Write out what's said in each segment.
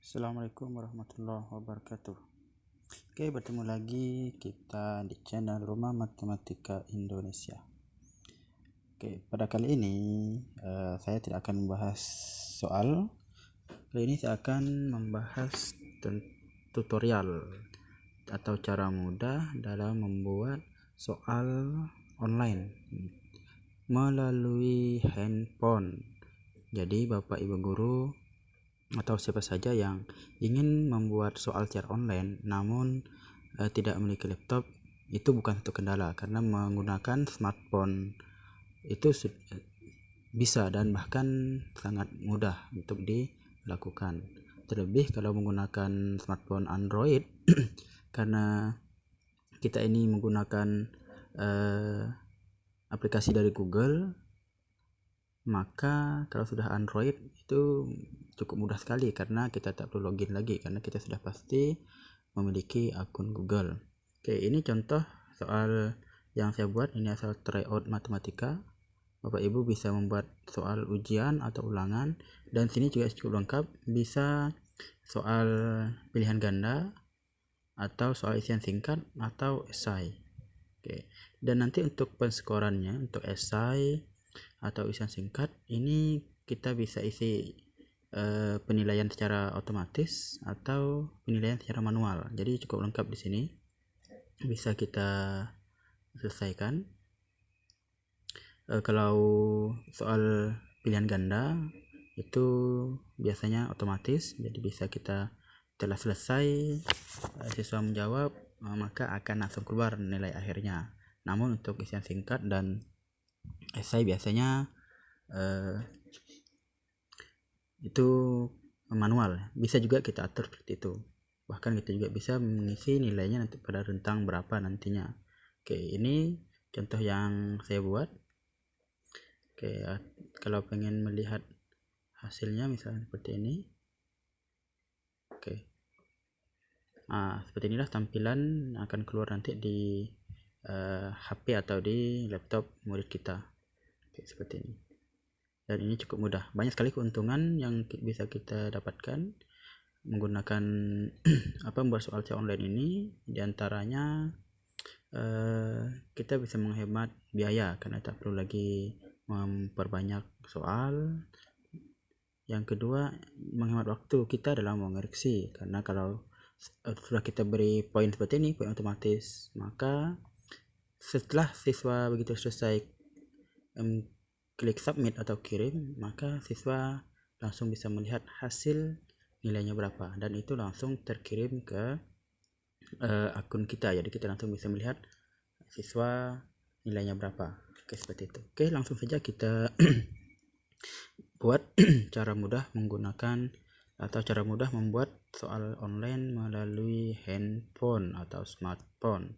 Assalamualaikum warahmatullahi wabarakatuh. Oke, bertemu lagi kita di channel Rumah Matematika Indonesia. Oke, pada kali ini saya tidak akan membahas soal. Kali ini saya akan membahas tutorial atau cara mudah dalam membuat soal online melalui handphone. Jadi Bapak Ibu guru atau siapa saja yang ingin membuat soal secara online namun tidak memiliki laptop, itu bukan satu kendala, karena menggunakan smartphone itu bisa dan bahkan sangat mudah untuk dilakukan. Terlebih kalau menggunakan smartphone Android karena kita ini menggunakan aplikasi dari Google, maka kalau sudah Android itu cukup mudah sekali karena kita tak perlu login lagi karena kita sudah pasti memiliki akun Google. Oke, ini contoh soal yang saya buat. Ini asal tryout matematika. Bapak Ibu bisa membuat soal ujian atau ulangan, dan sini juga cukup lengkap, bisa soal pilihan ganda atau soal isian singkat atau esai. Oke, dan nanti untuk penskorannya untuk esai atau isian singkat ini kita bisa isi penilaian secara otomatis atau penilaian secara manual. Jadi cukup lengkap di sini, bisa kita selesaikan. Kalau soal pilihan ganda itu biasanya otomatis, jadi bisa kita telah selesai siswa menjawab, maka akan langsung keluar nilai akhirnya. Namun untuk isian singkat dan esai biasanya itu manual, bisa juga kita atur seperti itu. Bahkan kita juga bisa mengisi nilainya nanti pada rentang berapa nantinya. Oke, ini contoh yang saya buat. Oke, kalau pengen melihat hasilnya misalnya seperti ini. Oke, seperti inilah tampilan akan keluar nanti di HP atau di laptop murid kita. Oke, seperti ini. Dan ini cukup mudah, banyak sekali keuntungan yang bisa kita dapatkan menggunakan membuat soal online ini. Diantaranya kita bisa menghemat biaya karena tak perlu lagi memperbanyak soal. Yang kedua, menghemat waktu kita dalam mengoreksi, karena kalau sudah kita beri poin seperti ini, poin otomatis, maka setelah siswa begitu selesai klik submit atau kirim, maka siswa langsung bisa melihat hasil nilainya berapa, dan itu langsung terkirim ke akun kita. Jadi kita langsung bisa melihat siswa nilainya berapa. Oke, seperti itu. Oke, langsung saja kita buat cara mudah menggunakan atau cara mudah membuat soal online melalui handphone atau smartphone.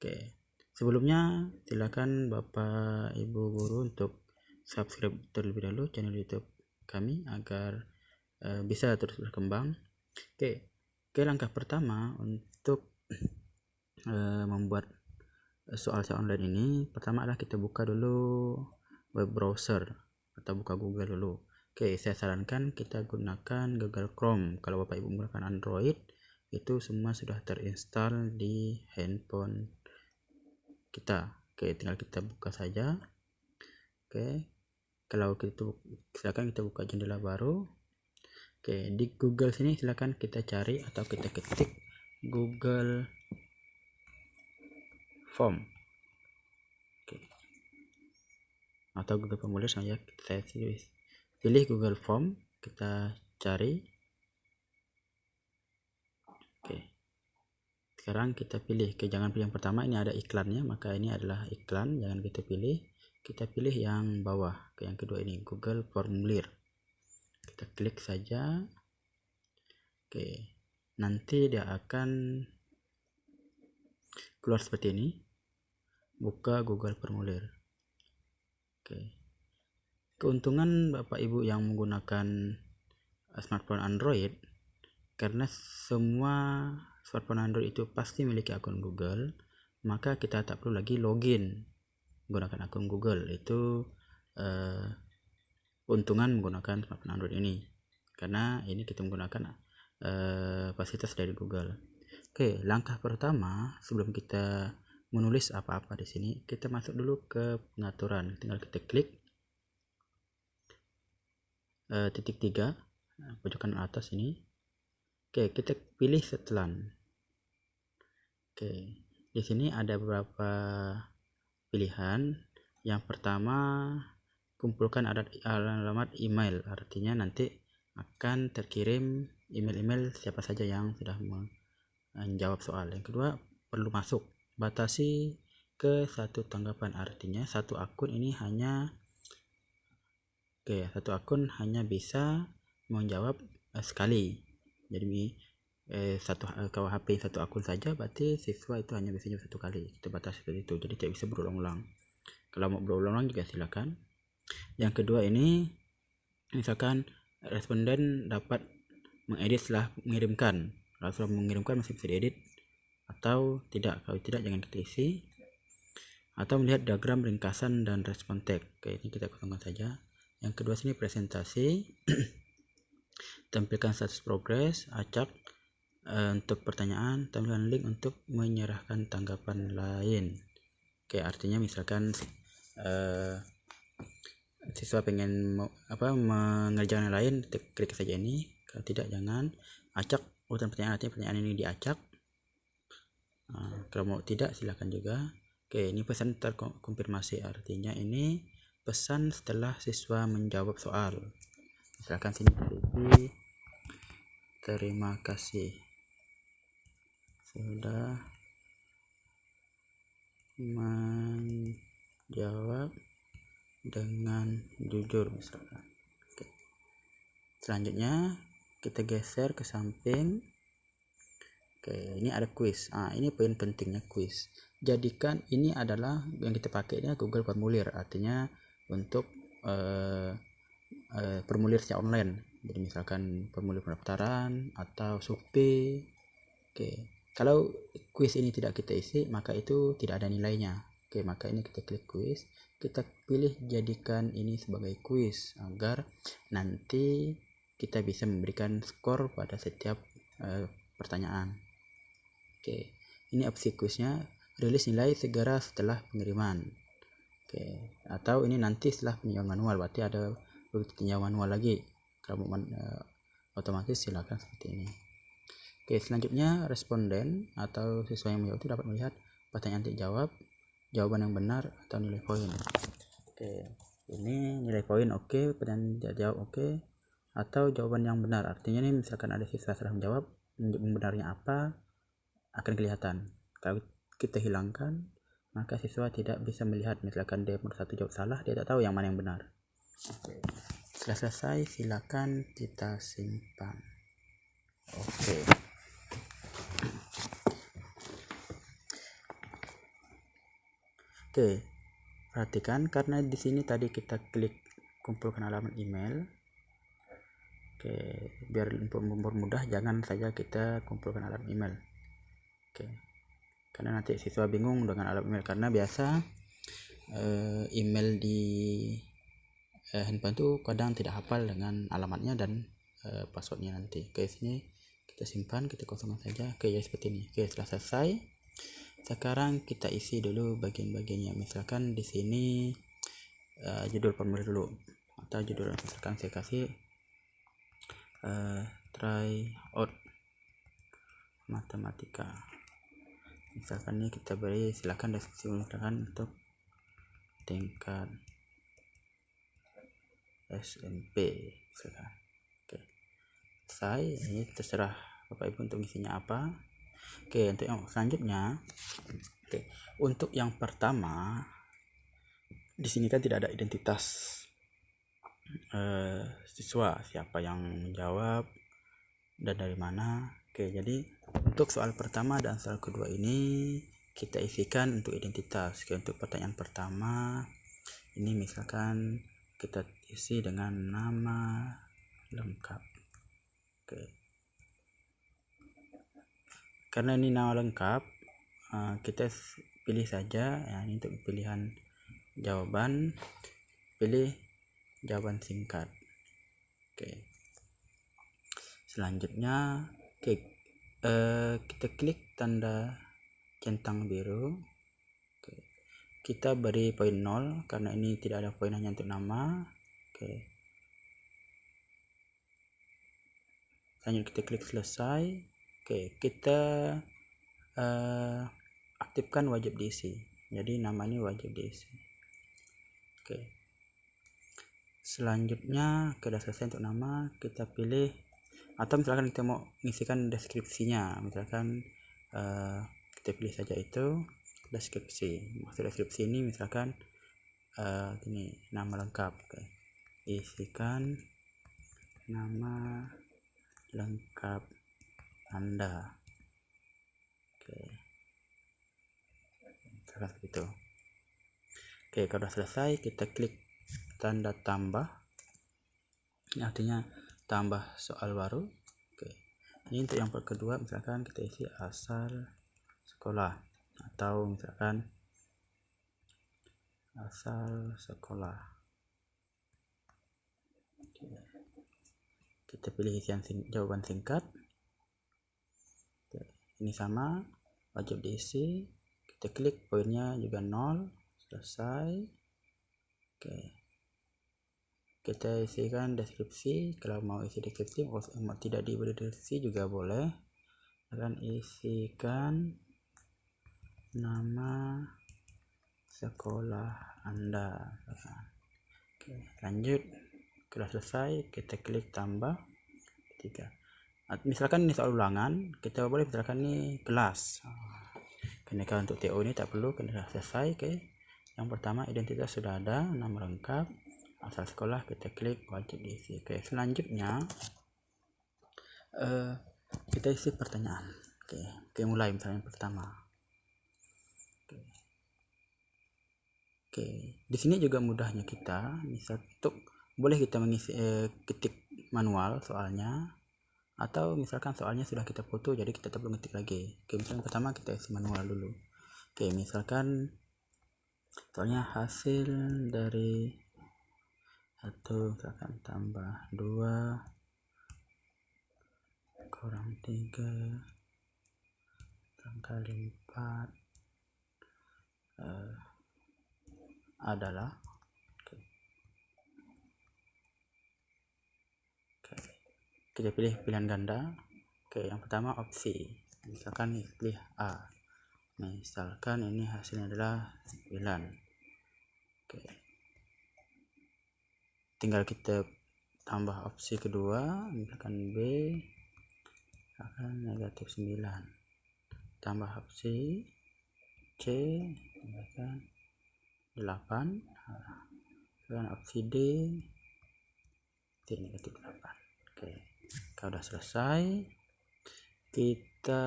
Oke, sebelumnya silakan Bapak Ibu guru untuk subscribe terlebih dahulu channel YouTube kami agar bisa terus berkembang. Oke, langkah pertama untuk membuat soal online ini, pertama adalah kita buka dulu web browser atau buka Google dulu. Oke, saya sarankan kita gunakan Google Chrome. Kalau Bapak Ibu menggunakan Android, itu semua sudah terinstall di handphone kita. Oke, tinggal kita buka saja. Oke, kalau gitu silakan kita buka jendela baru. Oke, di Google sini silakan kita cari atau kita ketik Google Form. Oke, atau Google Formulir saya pilih Google Form, kita cari. Oke, sekarang kita pilih, jangan pilih yang pertama, ini ada iklannya, maka ini adalah iklan, jangan kita pilih. Kita pilih yang bawah, yang kedua ini Google Formulir, kita klik saja. Oke, nanti dia akan keluar seperti ini, buka Google Formulir. Oke, keuntungan Bapak Ibu yang menggunakan smartphone Android, karena semua smartphone Android itu pasti memiliki akun Google, maka kita tak perlu lagi login menggunakan akun Google. Itu keuntungan menggunakan smartphone Android ini, karena ini kita menggunakan fasilitas dari Google. Oke, langkah pertama sebelum kita menulis apa-apa di sini, kita masuk dulu ke pengaturan. Tinggal kita klik titik 3 pojokan atas ini. Oke, kita pilih setelan. Oke, di sini ada beberapa pilihan. Yang pertama, kumpulkan alamat email, artinya nanti akan terkirim email-email siapa saja yang sudah menjawab soal. Yang kedua, perlu masuk, batasi ke satu tanggapan, artinya satu akun ini hanya satu akun hanya bisa menjawab sekali. Jadi kalau HP satu akun saja, berarti siswa itu hanya bisa jawab satu kali. Kita batasi seperti itu, jadi tidak bisa berulang-ulang. Kalau mau berulang-ulang juga silakan. Yang kedua ini, misalkan responden dapat mengedit setelah mengirimkan. Kalau sudah mengirimkan masih bisa diedit atau tidak. Kalau tidak, jangan kita isi. Atau melihat diagram ringkasan dan respon tag. Oke, ini kita kosongkan saja. Yang kedua sini presentasi. Tampilkan status progres, acak untuk pertanyaan, tampilkan link untuk menyerahkan tanggapan lain. Oke, artinya misalkan siswa pengen mengerjakan yang lain, klik saja ini. Kalau tidak, jangan. Acak urutan pertanyaan, artinya pertanyaan ini diacak. Kalau mau tidak, silakan juga. Oke, ini pesan terkonfirmasi, artinya ini pesan setelah siswa menjawab soal. Misalkan sini pilih terima kasih sudah menjawab dengan jujur, misalkan. Oke. Selanjutnya kita geser ke samping. Oke, ini ada kuis. Ini poin pentingnya kuis. Jadikan ini adalah yang kita pakai ini Google Formulir, artinya untuk formulir secara online. Jadi misalkan formulir pendaftaran atau survei. Oke, kalau kuis ini tidak kita isi, maka itu tidak ada nilainya. Oke, maka ini kita klik kuis, kita pilih jadikan ini sebagai kuis agar nanti kita bisa memberikan skor pada setiap pertanyaan. Oke, ini opsi kuisnya, rilis nilai segera setelah pengiriman. Oke, atau ini nanti setelah peninjauan manual, berarti ada peninjauan manual lagi. Kalau otomatis silakan seperti ini. Oke, selanjutnya responden atau siswa yang menjawab itu dapat melihat pertanyaan dijawab, jawaban yang benar atau nilai poin. Oke, ini nilai poin oke, pertanyaan tidak jawab oke, atau jawaban yang benar, artinya ini misalkan ada siswa sudah menjawab, benarnya apa akan kelihatan. Kalau kita hilangkan, maka siswa tidak bisa melihat. Misalkan dia nomor 1 jawab salah, dia tak tahu yang mana yang benar. Oke. Setelah selesai, silakan kita simpan. Oke. Oke, perhatikan karena di sini tadi kita klik kumpulkan alamat email. Oke, biar mempermudah, jangan saja kita kumpulkan alamat email. Oke, karena nanti siswa bingung dengan alamat email, karena biasa email di handphone itu kadang tidak hafal dengan alamatnya dan passwordnya nanti. Oke, sini kita simpan, kita kosongkan saja. Oke, ya seperti ini. Oke, setelah selesai, sekarang kita isi dulu bagian-bagiannya. Misalkan di sini judul formulir dulu, atau judul misalkan saya kasih try out matematika. Misalkan ini kita beri silakan deskripsi misalkan untuk tingkat SMP misalkan. Oke, ini terserah Bapak Ibu untuk isinya apa. Oke, untuk yang selanjutnya, untuk yang pertama di sini kan tidak ada identitas siswa, siapa yang menjawab dan dari mana. Oke, jadi untuk soal pertama dan soal kedua ini kita isikan untuk identitas. Oke, untuk pertanyaan pertama ini misalkan kita isi dengan nama lengkap. Oke, karena ini nama lengkap, kita pilih saja ya, ini untuk pilihan jawaban, pilih jawaban singkat. Oke, Selanjutnya kita klik tanda centang biru. Kita beri poin 0 karena ini tidak ada poin, hanya untuk nama. Lanjut kita klik selesai. Kita aktifkan wajib diisi. Jadi nama ini wajib diisi. Selanjutnya sudah selesai untuk nama, kita pilih, atau misalkan kita mau mengisikan deskripsinya, misalkan kita pilih saja itu deskripsi. Maksud deskripsi ini misalkan ini nama lengkap. Isikan nama lengkap Anda. Seperti itu. Kalau sudah selesai, kita klik tanda tambah, ini artinya tambah soal baru. Ini untuk yang kedua, misalkan kita isi asal sekolah, atau misalkan asal sekolah. Kita pilih isian jawaban singkat. Ini sama, wajib diisi. Kita klik poinnya juga 0. Selesai. Kita isikan deskripsi. Kalau mau isi deskripsi, mau tidak diberi deskripsi juga boleh. Akan isikan nama sekolah Anda. Lanjut. Sudah selesai, kita klik tambah 3. Misalkan ini soal ulangan, kita boleh misalkan ini kelas. Karena kalau untuk TO ini tak perlu, karena sudah selesai. Yang pertama, identitas sudah ada, nama lengkap, asal sekolah, kita klik wajib diisi. Selanjutnya kita isi pertanyaan. Mulai misalnya yang pertama. Di sini juga mudahnya kita, misal boleh kita mengisi ketik manual soalnya, atau misalkan soalnya sudah kita foto jadi kita tak perlu ngetik lagi. Misalnya pertama kita isi manual dulu. Misalkan soalnya hasil dari 1 misalkan tambah 2 kurang 3 kali 4 adalah kita pilih pilihan ganda. Yang pertama opsi, misalkan pilih A, misalkan ini hasilnya adalah 9. Tinggal kita tambah opsi kedua, misalkan B akan negatif 9, tambah opsi C misalkan 8, dan opsi D negatif 8. Kalau sudah selesai, kita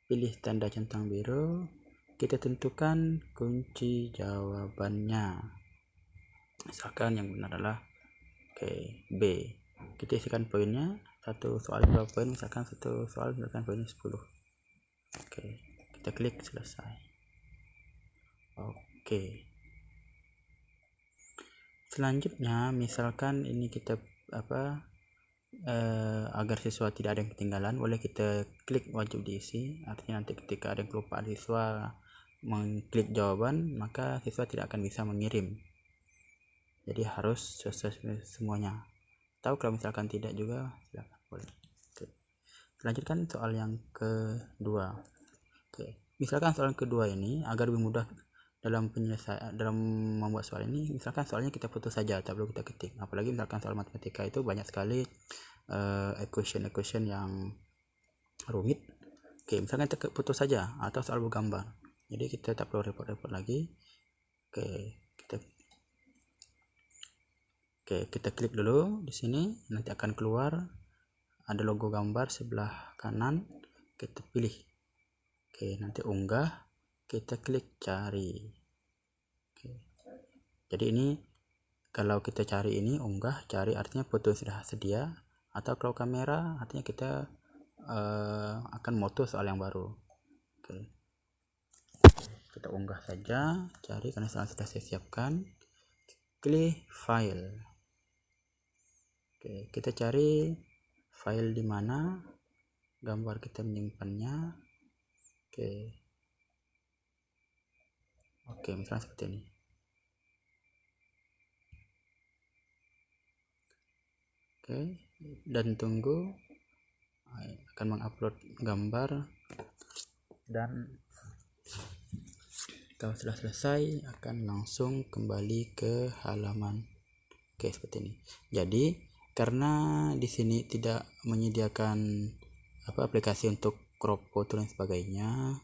pilih tanda centang biru, kita tentukan kunci jawabannya. Misalkan yang benar adalah B. Kita isikan poinnya, 1 soal 2 poin, misalkan 1 soal misalkan poinnya 10. Kita klik selesai. Selanjutnya misalkan ini kita agar siswa tidak ada yang ketinggalan, boleh kita klik wajib diisi. Artinya nanti ketika ada yang kelupaan siswa mengklik jawaban, maka siswa tidak akan bisa mengirim. Jadi harus selesai semuanya. Tahu kalau misalkan tidak juga silakan boleh. Selanjutnya soal yang kedua. Misalkan soal kedua ini agar lebih mudah dalam penyelesaian, dalam membuat soal ini, misalkan soalnya kita foto saja, tak perlu kita ketik. Apalagi misalkan soal matematika itu banyak sekali equation yang rumit. Misalkan kita foto saja atau soal bergambar, jadi kita tak perlu repot-repot lagi. Kita klik dulu di sini, nanti akan keluar ada logo gambar sebelah kanan, kita pilih. Nanti unggah, kita klik cari. Jadi ini kalau kita cari ini unggah, cari artinya foto sudah sedia, atau kalau kamera artinya kita akan moto soal yang baru. Kita unggah saja, cari karena soal sudah saya siapkan. Klik file. Kita cari file di mana gambar kita menyimpannya. Oke, misalnya seperti ini. Oke, dan tunggu, akan mengupload gambar, dan kalau sudah selesai akan langsung kembali ke halaman. Oke, seperti ini. Jadi karena di sini tidak menyediakan aplikasi untuk crop foto dan sebagainya,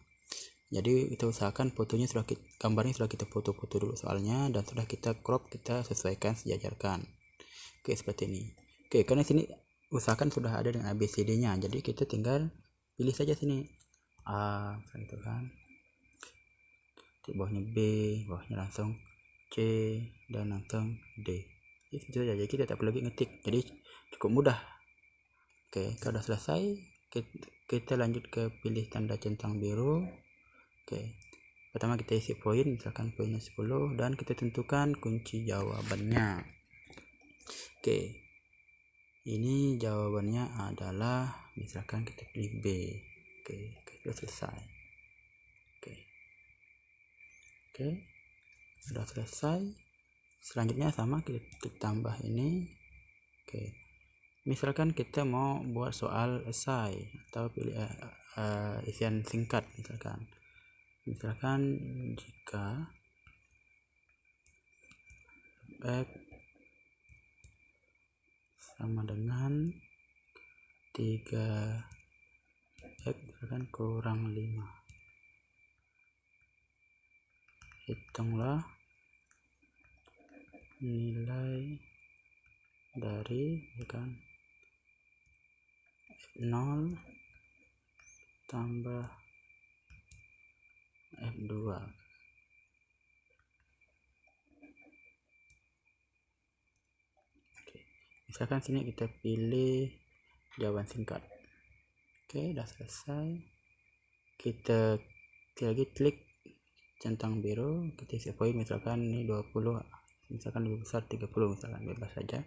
jadi kita usahakan gambarnya sudah kita foto-foto dulu soalnya, dan sudah kita crop, kita sesuaikan, sejajarkan. Oke, seperti ini. Oke, karena sini usahakan sudah ada dengan ABCD-nya, jadi kita tinggal pilih saja sini A, gitu kan. Di bawahnya B, bawahnya langsung C, dan langsung D. Itu saja, jadi kita tak perlu lagi ngetik, jadi cukup mudah. Oke, kalau sudah selesai, kita lanjut ke pilih tanda centang biru. Oke, pertama kita isi poin, misalkan poinnya 10, dan kita tentukan kunci jawabannya. Oke, ini jawabannya adalah, misalkan kita pilih B. Oke, sudah selesai. Oke, sudah selesai. Selanjutnya sama, kita tambah ini. Oke, misalkan kita mau buat soal esai atau pilih isian singkat, misalkan jika X sama dengan 3X misalkan kurang 5, hitunglah nilai dari F0 tambah F2. Misalkan sini kita pilih jawaban singkat. Oke, udah selesai. Kita lagi klik centang biru, kita isi poin, misalkan ini 20, misalkan lebih besar 30, misalkan bebas saja.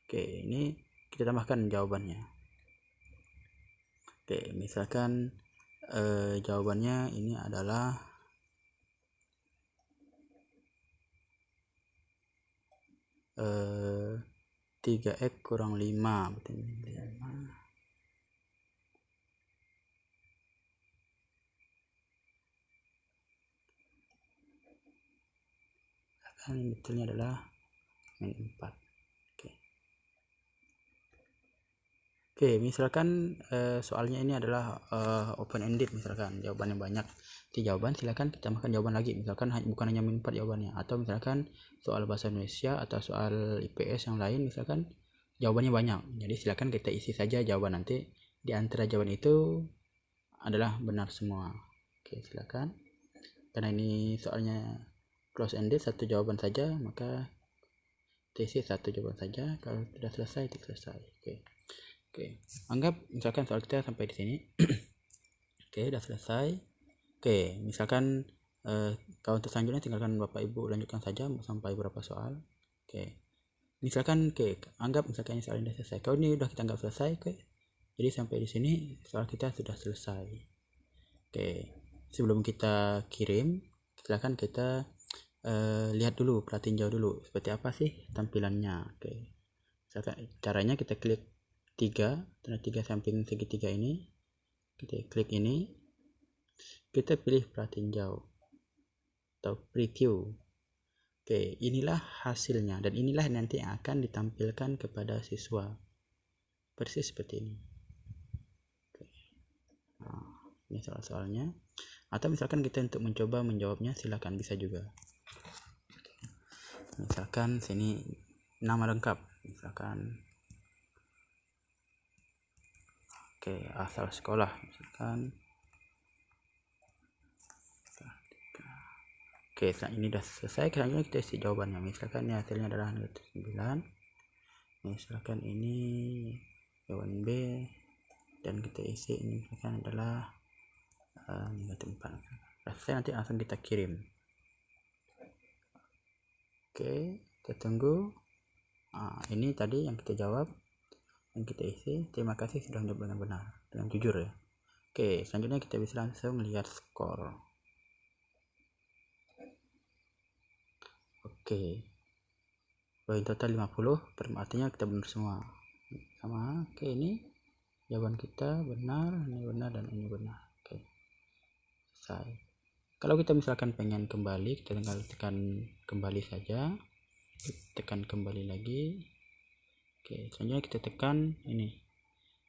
Oke, ini kita tambahkan jawabannya. Oke, misalkan jawabannya ini adalah 3X kurang 5, betul. Ini betulnya adalah min 4. Oke, misalkan soalnya ini adalah open ended, misalkan jawabannya banyak di jawaban, silakan kita tambahkan jawaban lagi, misalkan bukan hanya min 4 jawabannya, atau misalkan soal bahasa Indonesia atau soal IPS yang lain, misalkan jawabannya banyak, jadi silakan kita isi saja jawaban, nanti di antara jawaban itu adalah benar semua. Oke, silakan. Karena ini soalnya close ended, satu jawaban saja, maka isi satu jawaban saja. Kalau sudah selesai, tik selesai. Oke, anggap misalkan soal kita sampai di sini. Oke, sudah selesai. Oke, misalkan kalau untuk selanjutnya tinggalkan Bapak Ibu lanjutkan saja sampai berapa soal. Oke, misalkan anggap misalkan soal ini selesai. Kalau ini udah kita anggap selesai, jadi sampai di sini soal kita sudah selesai. Oke, sebelum kita kirim, silakan kita lihat dulu, perhatiin jauh dulu seperti apa sih tampilannya. Oke, caranya kita klik tanda 3 samping segitiga ini, kita klik ini, kita pilih perhatiin jauh atau preview. Oke, inilah hasilnya, dan inilah nanti yang akan ditampilkan kepada siswa persis seperti ini. Oke. Nah, ini soal-soalnya, atau misalkan kita untuk mencoba menjawabnya, silakan, bisa juga. Misalkan sini nama lengkap, misalkan asal sekolah, misalkan. Oke, ini udah selesai. Selanjutnya kita isi jawabannya, misalkan ini hasilnya adalah 9. Misalkan ini jawaban B, dan kita isi ini misalkan adalah -4. Selesai, nanti langsung kita kirim. Oke, kita tunggu. Ini tadi yang kita jawab. yang kita isi. Terima kasih sudah menjawab dengan benar, dengan jujur ya. Oke, selanjutnya kita bisa langsung lihat skor. Oke, poin total 50, artinya kita benar semua sama. Oke, ini jawaban kita benar, ini benar, dan ini benar. Oke, selesai. Kalau kita misalkan pengen kembali, kita tinggal tekan kembali saja, tekan kembali lagi. Oke, selanjutnya kita tekan ini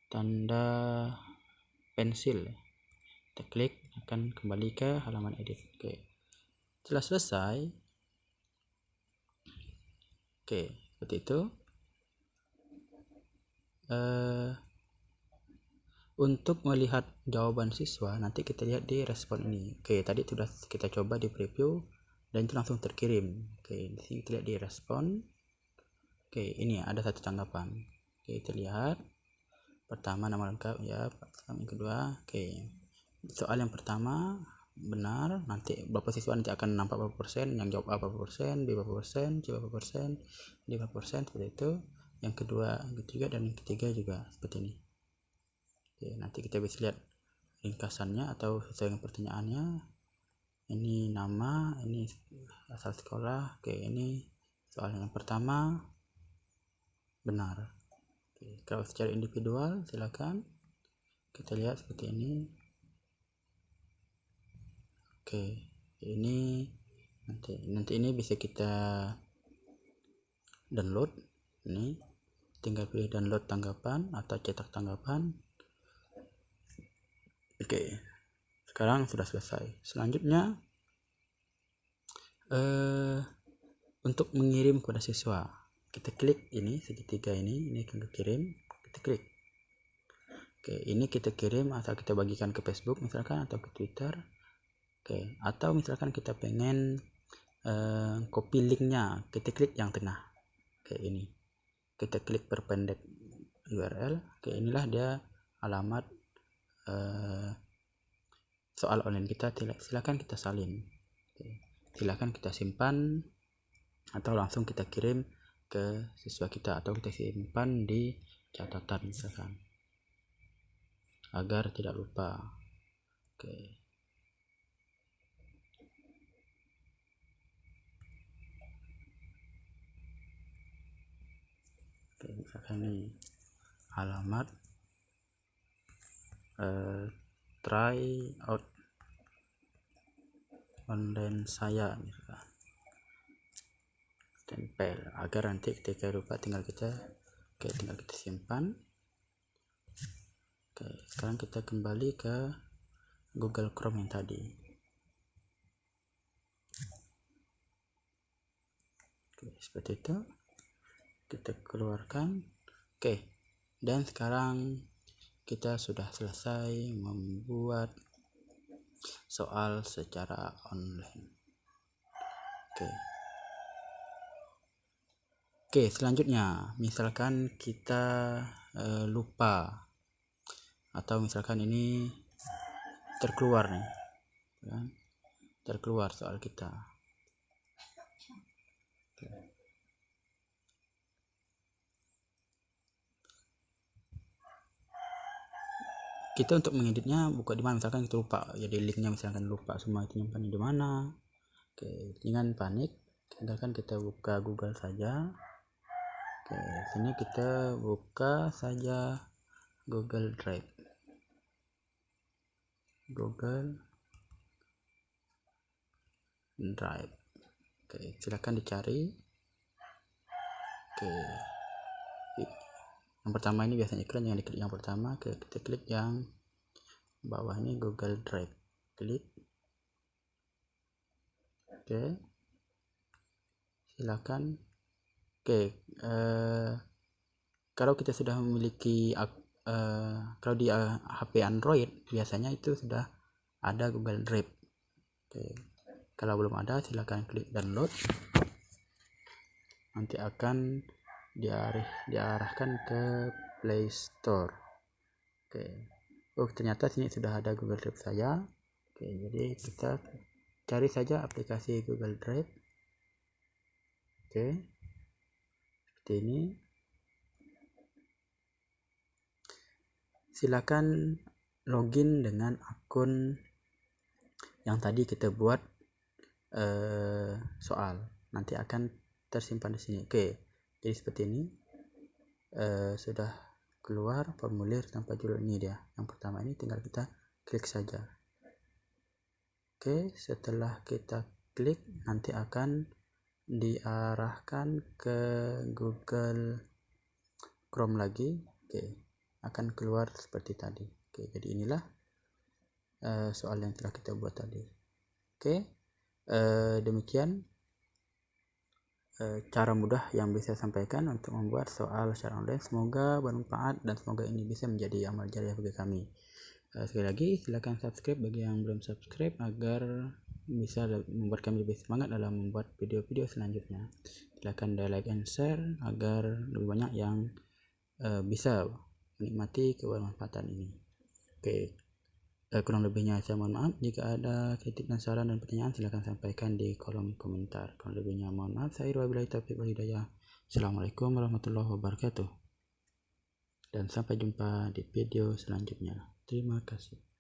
tanda pensil, kita klik, akan kembali ke halaman edit. Oke, setelah selesai, oke, seperti itu. Untuk melihat jawaban siswa, nanti kita lihat di respon ini. Oke, tadi sudah kita coba di preview dan itu langsung terkirim. Oke, di sini kita lihat di respon. Oke, ini ada satu tanggapan. Oke, kita lihat. Pertama, nama lengkap ya, yang kedua. Oke, soal yang pertama benar, nanti berapa siswa nanti akan nampak berapa persen, yang jawab berapa persen, B berapa persen, C berapa persen, D berapa persen, seperti itu. Yang kedua, yang ketiga, dan yang ketiga juga seperti ini. Oke, nanti kita bisa lihat ringkasannya atau sesuai dengan pertanyaannya. Ini nama, ini asal sekolah. Oke, ini soal yang pertama benar. Oke, kalau secara individual silakan kita lihat seperti ini. Oke, ini nanti ini bisa kita download. Ini tinggal pilih download tanggapan atau cetak tanggapan. Oke, sekarang sudah selesai. Selanjutnya untuk mengirim kepada siswa, kita klik ini segitiga ini akan kirim, kita klik. Oke, ini kita kirim atau kita bagikan ke Facebook misalkan, atau ke Twitter. Oke, atau misalkan kita pengen copy linknya, kita klik yang tengah. Oke, ini kita klik perpendek URL. Oke, inilah dia alamat soal online kita. Silakan kita salin. Oke, silakan kita simpan atau langsung kita kirim ke siswa kita, atau kita simpan di catatan misalkan agar tidak lupa. Oke, misalkan ini alamat try out online saya misalkan, tempel agar nanti ketika lupa tinggal kita simpan. Oke, sekarang kita kembali ke Google Chrome yang tadi. Oke, seperti itu kita keluarkan. Oke, dan sekarang kita sudah selesai membuat soal secara online. Oke, selanjutnya misalkan kita lupa, atau misalkan ini terkeluar nih kan, terkeluar soal kita. Kita untuk mengeditnya buka di mana, misalkan kita lupa, jadi linknya misalkan lupa semua itu nyimpan di mana. Oke, jangan panik, tinggalkan kita buka Google saja. Oke, sini kita buka saja Google Drive. Oke, silakan dicari. Oke, yang pertama ini biasanya iklan, yang diklik yang pertama. Oke, kita klik yang bawah ini Google Drive, klik. Oke, silakan. Oke, kalau kita sudah memiliki kalau di HP Android biasanya itu sudah ada Google Drive. Oke, kalau belum ada silakan klik download, nanti akan diarahkan ke Play Store. Oke, ternyata sini sudah ada Google Drive saya. Oke, jadi kita cari saja aplikasi Google Drive. Oke, seperti ini. silakan login dengan akun yang tadi kita buat soal, nanti akan tersimpan di sini. Oke, jadi seperti ini. Sudah keluar formulir tanpa judul, ini dia yang pertama, ini tinggal kita klik saja. Oke, setelah kita klik nanti akan diarahkan ke Google Chrome lagi. Oke, akan keluar seperti tadi. Oke, jadi inilah soal yang telah kita buat tadi. Oke, demikian cara mudah yang bisa saya sampaikan untuk membuat soal secara online. Semoga bermanfaat dan semoga ini bisa menjadi amal jariah bagi kami. Sekali lagi silakan subscribe bagi yang belum subscribe agar bisa membuat kami lebih semangat dalam membuat video-video selanjutnya. Silakan like and share agar lebih banyak yang bisa menikmati kebermanfaatan ini. Oke, kurang lebihnya saya mohon maaf. Jika ada kritik dan saran dan pertanyaan silakan sampaikan di kolom komentar. Kurang lebihnya mohon maaf. Saya wabillahi taufiq wal hidayah. Assalamualaikum warahmatullahi wabarakatuh, dan sampai jumpa di video selanjutnya. Terima kasih.